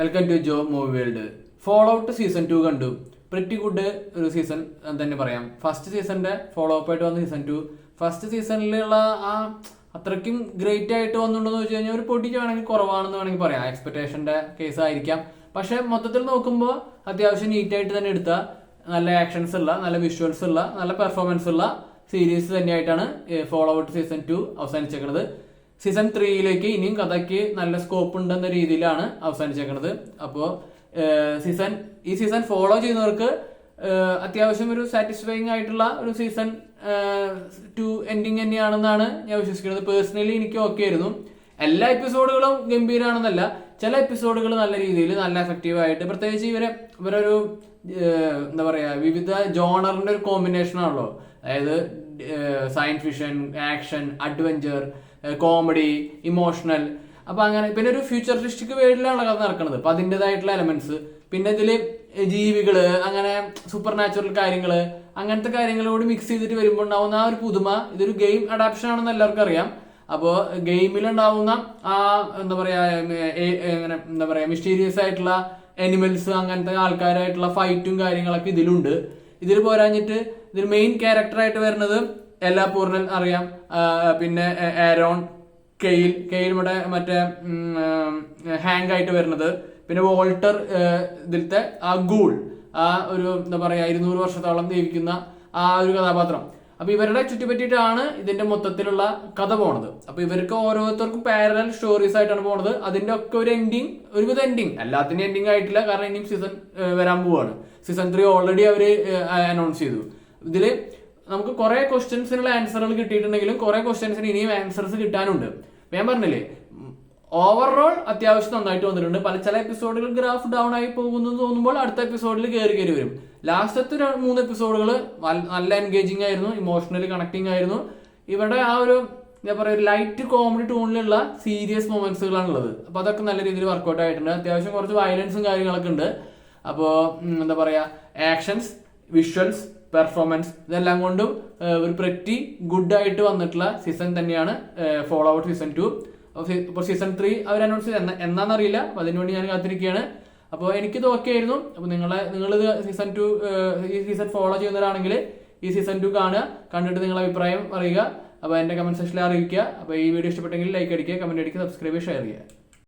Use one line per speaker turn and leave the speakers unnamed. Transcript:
Welcome to Jo movie world. Fallout season 2 കണ്ടു. Pretty good ഒരു season തന്നെ പറയാം. ഫസ്റ്റ് സീസണിന്റെ ഫോളോ അപ്പ് ആയിട്ട് വന്ന സീസൺ 2. ഫസ്റ്റ് സീസണിലുള്ള ആ അത്രയ്ക്കും ഗ്രേറ്റ് ആയിട്ട് വന്നിട്ടുണ്ടെന്ന് വെച്ച് കഴിഞ്ഞാൽ ഒരു പൊടിക്ക് വേണമെങ്കിൽ കുറവാണെന്ന് വേണമെങ്കിൽ പറയാം. എക്സ്പെക്ടേഷന്റെ കേസ് ആയിരിക്കാം. പക്ഷെ മൊത്തത്തിൽ നോക്കുമ്പോൾ അത്യാവശ്യം നീറ്റായിട്ട് തന്നെ എടുത്ത നല്ല ആക്ഷൻസ് ഉള്ള, നല്ല വിഷ്വൽസ് ഉള്ള, നല്ല പെർഫോമൻസ് ഉള്ള സീരീസ് തന്നെയായിട്ടാണ് ഫോളോ ഔട്ട് സീസൺ 2 അവസാനിച്ചേക്കുന്നത്. സീസൺ 3യിലേക്ക് ഇനിയും കഥയ്ക്ക് നല്ല സ്കോപ്പ് ഉണ്ടെന്ന രീതിയിലാണ് അവസാനിച്ചേക്കുന്നത്. അപ്പോൾ ഈ സീസൺ ഫോളോ ചെയ്യുന്നവർക്ക് അത്യാവശ്യം ഒരു സാറ്റിസ്ഫൈങ് ആയിട്ടുള്ള ഒരു സീസൺ 2 എൻഡിങ് തന്നെയാണെന്നാണ് ഞാൻ വിശ്വസിക്കുന്നത്. പേഴ്സണലി എനിക്ക് ഓക്കെ ആയിരുന്നു. എല്ലാ എപ്പിസോഡുകളും ഗംഭീരമാണെന്നല്ല, ചില എപ്പിസോഡുകൾ നല്ല രീതിയിൽ നല്ല എഫക്റ്റീവ് ആയിട്ട്, പ്രത്യേകിച്ച് ഇവരൊരു എന്താ പറയാ, വിവിധ ജോണറിന്റെ ഒരു കോമ്പിനേഷൻ ആണല്ലോ. അതായത് science fiction, action, adventure, comedy, emotional. അപ്പൊ അങ്ങനെ പിന്നെ ഒരു ഫ്യൂച്ചറിസ്റ്റിക് വേൾഡിലാണ് കഥ നടക്കുന്നത്. അപ്പൊ അതിൻ്റെതായിട്ടുള്ള എലമെന്റ്സ്, പിന്നെ ഇതില് ജീവികള്, അങ്ങനെ സൂപ്പർ നാച്ചുറൽ കാര്യങ്ങള്, അങ്ങനത്തെ കാര്യങ്ങളോട് മിക്സ് ചെയ്തിട്ട് വരുമ്പോൾ ഉണ്ടാവുന്ന ആ ഒരു പുതുമ. ഇതൊരു ഗെയിം അഡാപ്ഷൻ ആണെന്ന് എല്ലാവർക്കും അറിയാം. അപ്പോൾ ഗെയിമിലുണ്ടാവുന്ന ആ എന്താ പറയാ മിസ്റ്റീരിയസ് ആയിട്ടുള്ള എനിമൽസ്, അങ്ങനത്തെ ആൾക്കാരായിട്ടുള്ള ഫൈറ്റും കാര്യങ്ങളൊക്കെ ഇതിലുണ്ട്. ഇതിൽ പോരാഞ്ഞിട്ട് ഇതിൽ മെയിൻ ക്യാരക്ടറായിട്ട് വരുന്നത് എല്ലാ പൂർണ്ണൻ അറിയാം. പിന്നെ ആരോൺ, കെയിൽ മറ്റേ ഹാങ് ആയിട്ട് വരുന്നത്. പിന്നെ വോൾട്ടർ, ഇതിലത്തെ ആ ഗൂൾ, ആ ഒരു എന്താ പറയാ 200 വർഷത്തോളം ജീവിക്കുന്ന ആ ഒരു കഥാപാത്രം. അപ്പൊ ഇവരുടെ ചുറ്റിപ്പറ്റിയിട്ടാണ് ഇതിന്റെ മൊത്തത്തിലുള്ള കഥ പോണത്. അപ്പൊ ഇവർക്ക് ഓരോരുത്തർക്കും പാരലൽ സ്റ്റോറീസ് ആയിട്ടാണ് പോണത്. അതിന്റെ ഒക്കെ ഒരു എൻഡിങ്, ഒരുവിധ എൻഡിങ്, എല്ലാത്തിനും എൻഡിങ് ആയിട്ടില്ല. കാരണം ഇനിയും സീസൺ വരാൻ പോവാണ്. സീസൺ 3 ഓൾറെഡി അവര് അനൗൺസ് ചെയ്തു. ഇതില് നമുക്ക് കുറെ ക്വസ്റ്റ്യൻസിനുള്ള ആൻസറുകൾ കിട്ടിയിട്ടുണ്ടെങ്കിലും കുറെ ക്വസ്റ്റ്യൻസിന് ഇനിയും ആൻസേഴ്സ് കിട്ടാനുണ്ട്. ഞാൻ പറഞ്ഞില്ലേ, ഓവറോൾ അത്യാവശ്യം നന്നായിട്ട് വന്നിട്ടുണ്ട്. ചില എപ്പിസോഡുകൾ ഗ്രാഫ് ഡൗൺ ആയി പോകുന്നു തോന്നുമ്പോൾ അടുത്ത എപ്പിസോഡിൽ കയറി വരും. ലാസ്റ്റത്തെ 3 എപ്പിസോഡുകൾ നല്ല എൻഗേജിങ് ആയിരുന്നു, ഇമോഷണലി കണക്ടിങ് ആയിരുന്നു. ഇവിടെ ആ ഒരു എന്താ പറയുക ലൈറ്റ് കോമഡി ടൂണിലുള്ള സീരിയസ് മൊമെന്റ്സുകളാണുള്ളത്. അപ്പൊ അതൊക്കെ നല്ല രീതിയിൽ വർക്ക്ഔട്ട് ആയിട്ടുണ്ട്. അത്യാവശ്യം കുറച്ച് വയലൻസും കാര്യങ്ങളൊക്കെ ഉണ്ട്. അപ്പോൾ എന്താ പറയാ, ആക്ഷൻസ്, വിഷ്വൽസ്, പെർഫോമൻസ്, ഇതെല്ലാം കൊണ്ടും ഒരു പ്രെറ്റി ഗുഡ് ആയിട്ട് വന്നിട്ടുള്ള സീസൺ തന്നെയാണ് ഫോളോ ഔട്ട് സീസൺ 2. ഇപ്പോൾ സീസൺ 3 അവർ അനൗൺസ് ചെയ്ത് എന്നാന്നറിയില്ല. അപ്പൊ അതിനുവേണ്ടി ഞാൻ കാത്തിരിക്കുകയാണ്. അപ്പോൾ എനിക്കിത് ഓക്കെ ആയിരുന്നു. അപ്പൊ നിങ്ങളിത് സീസൺ 2 ഈ സീസൺ ഫോളോ ചെയ്യുന്നവരാണെങ്കിൽ ഈ സീസൺ 2 കാണുക. കണ്ടിട്ട് നിങ്ങളുടെ അഭിപ്രായം അറിയുക. അപ്പോൾ എന്റെ കമന്റ് സെക്ഷനിൽ അറിയിക്കുക. അപ്പോൾ ഈ വീഡിയോ ഇഷ്ടപ്പെട്ടെങ്കിൽ ലൈക്ക് അടിക്കുക, കമന്റ് അടിക്കുക, സബ്സ്ക്രൈബ്, ഷെയർ ചെയ്യുക.